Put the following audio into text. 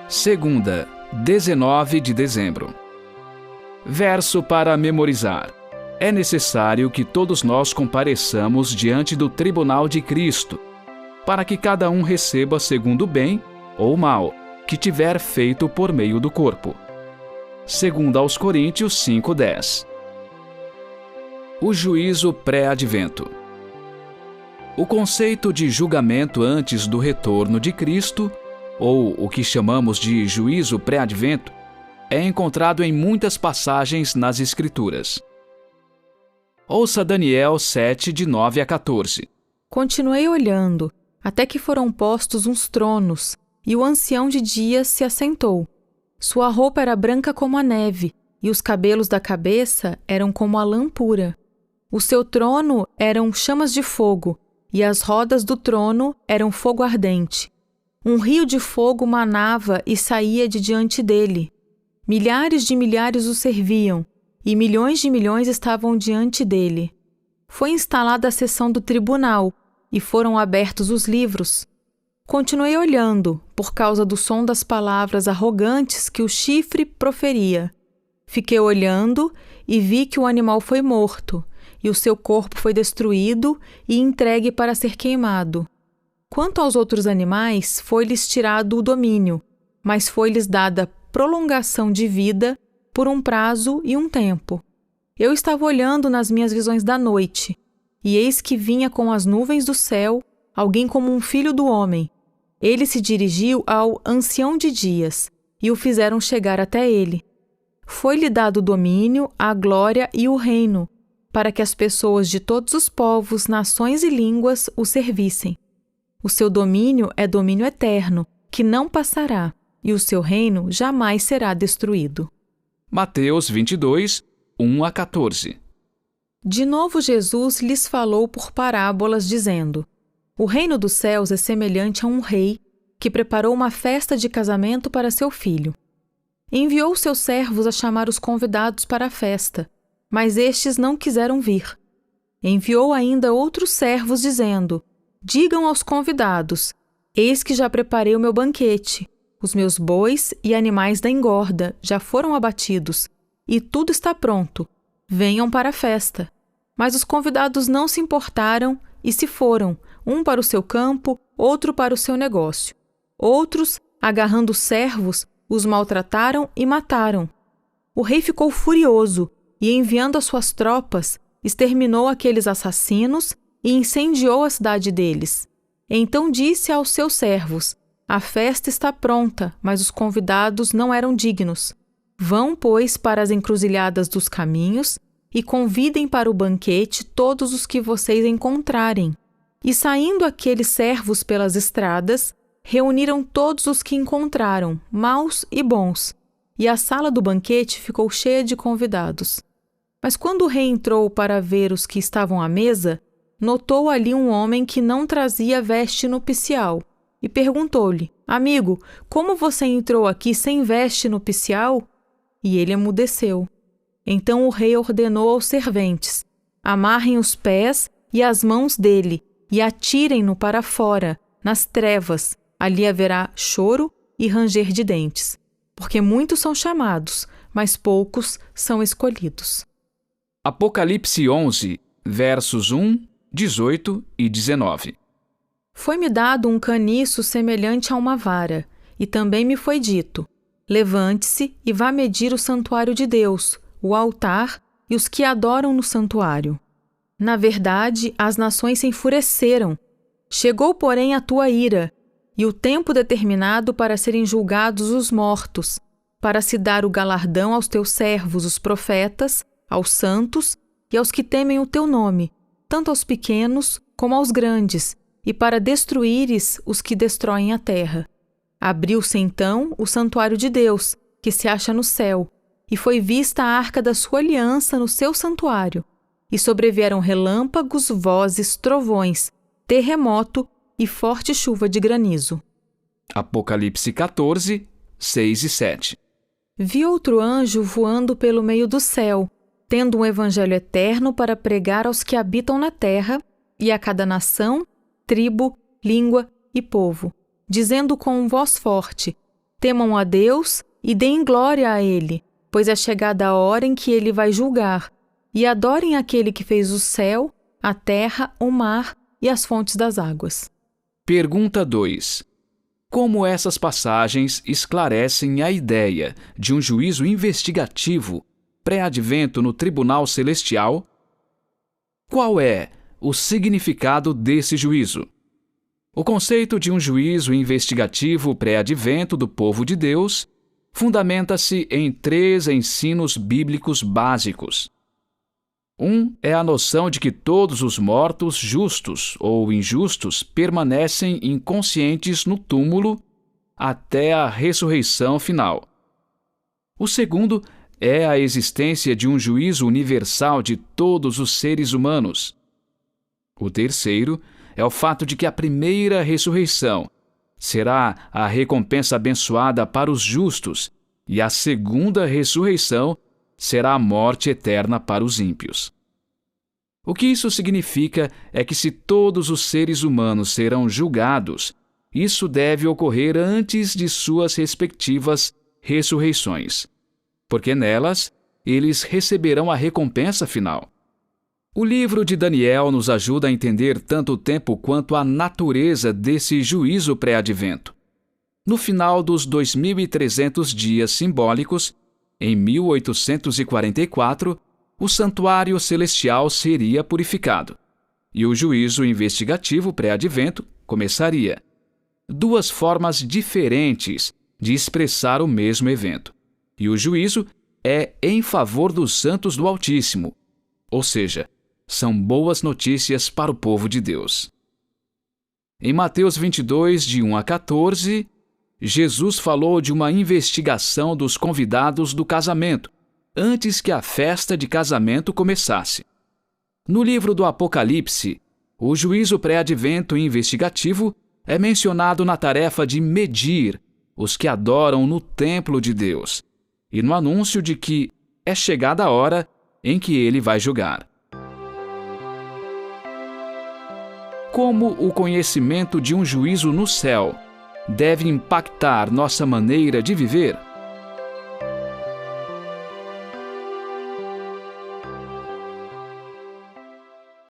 Segunda, 19 de dezembro. Verso para memorizar. É necessário que todos nós compareçamos diante do tribunal de Cristo, para que cada um receba segundo o bem ou o mal que tiver feito por meio do corpo. Segundo aos Coríntios 5:10. O juízo pré-advento. O conceito de julgamento antes do retorno de Cristo, ou o que chamamos de juízo pré-advento, é encontrado em muitas passagens nas Escrituras. Ouça Daniel 7, de 9 a 14. Continuei olhando, até que foram postos uns tronos, e o ancião de dias se assentou. Sua roupa era branca como a neve, e os cabelos da cabeça eram como a lã pura. O seu trono eram chamas de fogo, e as rodas do trono eram fogo ardente. Um rio de fogo manava e saía de diante dele. Milhares de milhares o serviam, e milhões de milhões estavam diante dele. Foi instalada a seção do tribunal, e foram abertos os livros. Continuei olhando, por causa do som das palavras arrogantes que o chifre proferia. Fiquei olhando e vi que o animal foi morto, e o seu corpo foi destruído e entregue para ser queimado. Quanto aos outros animais, foi-lhes tirado o domínio, mas foi-lhes dada prolongação de vida por um prazo e um tempo. Eu estava olhando nas minhas visões da noite, e eis que vinha com as nuvens do céu alguém como um filho do homem. Ele se dirigiu ao ancião de dias, e o fizeram chegar até ele. Foi-lhe dado o domínio, a glória e o reino, para que as pessoas de todos os povos, nações e línguas o servissem. O seu domínio é domínio eterno, que não passará, e o seu reino jamais será destruído. Mateus 22, 1 a 14. De novo Jesus lhes falou por parábolas, dizendo: O reino dos céus é semelhante a um rei que preparou uma festa de casamento para seu filho. Enviou seus servos a chamar os convidados para a festa, mas estes não quiseram vir. Enviou ainda outros servos, dizendo: Digam aos convidados: Eis que já preparei o meu banquete. Os meus bois e animais da engorda já foram abatidos, e tudo está pronto. Venham para a festa. Mas os convidados não se importaram e se foram, um para o seu campo, outro para o seu negócio. Outros, agarrando os servos, os maltrataram e mataram. O rei ficou furioso e, enviando as suas tropas, exterminou aqueles assassinos e incendiou a cidade deles. Então disse aos seus servos: A festa está pronta, mas os convidados não eram dignos. Vão, pois, para as encruzilhadas dos caminhos e convidem para o banquete todos os que vocês encontrarem. E saindo aqueles servos pelas estradas, reuniram todos os que encontraram, maus e bons, e a sala do banquete ficou cheia de convidados. Mas quando o rei entrou para ver os que estavam à mesa, notou ali um homem que não trazia veste nupcial, e perguntou-lhe: Amigo, como você entrou aqui sem veste nupcial? E ele emudeceu. Então o rei ordenou aos serventes: Amarrem os pés e as mãos dele, e atirem-no para fora, nas trevas. Ali haverá choro e ranger de dentes, porque muitos são chamados, mas poucos são escolhidos. Apocalipse 11, versos 1, 18 e 19. Foi-me dado um caniço semelhante a uma vara, e também me foi dito: Levante-se e vá medir o santuário de Deus, o altar e os que adoram no santuário. Na verdade, as nações se enfureceram. Chegou, porém, a tua ira, e o tempo determinado para serem julgados os mortos, para se dar o galardão aos teus servos, os profetas, aos santos e aos que temem o teu nome, tanto aos pequenos como aos grandes, e para destruíres os que destroem a terra. Abriu-se então o santuário de Deus, que se acha no céu, e foi vista a arca da sua aliança no seu santuário. E sobrevieram relâmpagos, vozes, trovões, terremoto e forte chuva de granizo. Apocalipse 14, 6 e 7. Vi outro anjo voando pelo meio do céu, tendo um evangelho eterno para pregar aos que habitam na terra e a cada nação, tribo, língua e povo, dizendo com voz forte: Temam a Deus e deem glória a Ele, pois é chegada a hora em que Ele vai julgar, e adorem aquele que fez o céu, a terra, o mar e as fontes das águas. Pergunta 2. Como essas passagens esclarecem a ideia de um juízo investigativo pré-advento no tribunal celestial? Qual é o significado desse juízo? O conceito de um juízo investigativo pré-advento do povo de Deus fundamenta-se em 3 ensinos bíblicos básicos. Um é a noção de que todos os mortos, justos ou injustos, permanecem inconscientes no túmulo até a ressurreição final. O segundo é a existência de um juízo universal de todos os seres humanos. O terceiro é o fato de que a primeira ressurreição será a recompensa abençoada para os justos e a segunda ressurreição será a morte eterna para os ímpios. O que isso significa é que se todos os seres humanos serão julgados, isso deve ocorrer antes de suas respectivas ressurreições, porque nelas eles receberão a recompensa final. O livro de Daniel nos ajuda a entender tanto o tempo quanto a natureza desse juízo pré-advento. No final dos 2.300 dias simbólicos, em 1844, o santuário celestial seria purificado, e o juízo investigativo pré-advento começaria. 2 formas diferentes de expressar o mesmo evento. E o juízo é em favor dos santos do Altíssimo, ou seja, são boas notícias para o povo de Deus. Em Mateus 22, de 1 a 14, Jesus falou de uma investigação dos convidados do casamento, antes que a festa de casamento começasse. No livro do Apocalipse, o juízo pré-advento investigativo é mencionado na tarefa de medir os que adoram no templo de Deus, e no anúncio de que é chegada a hora em que ele vai julgar. Como o conhecimento de um juízo no céu deve impactar nossa maneira de viver?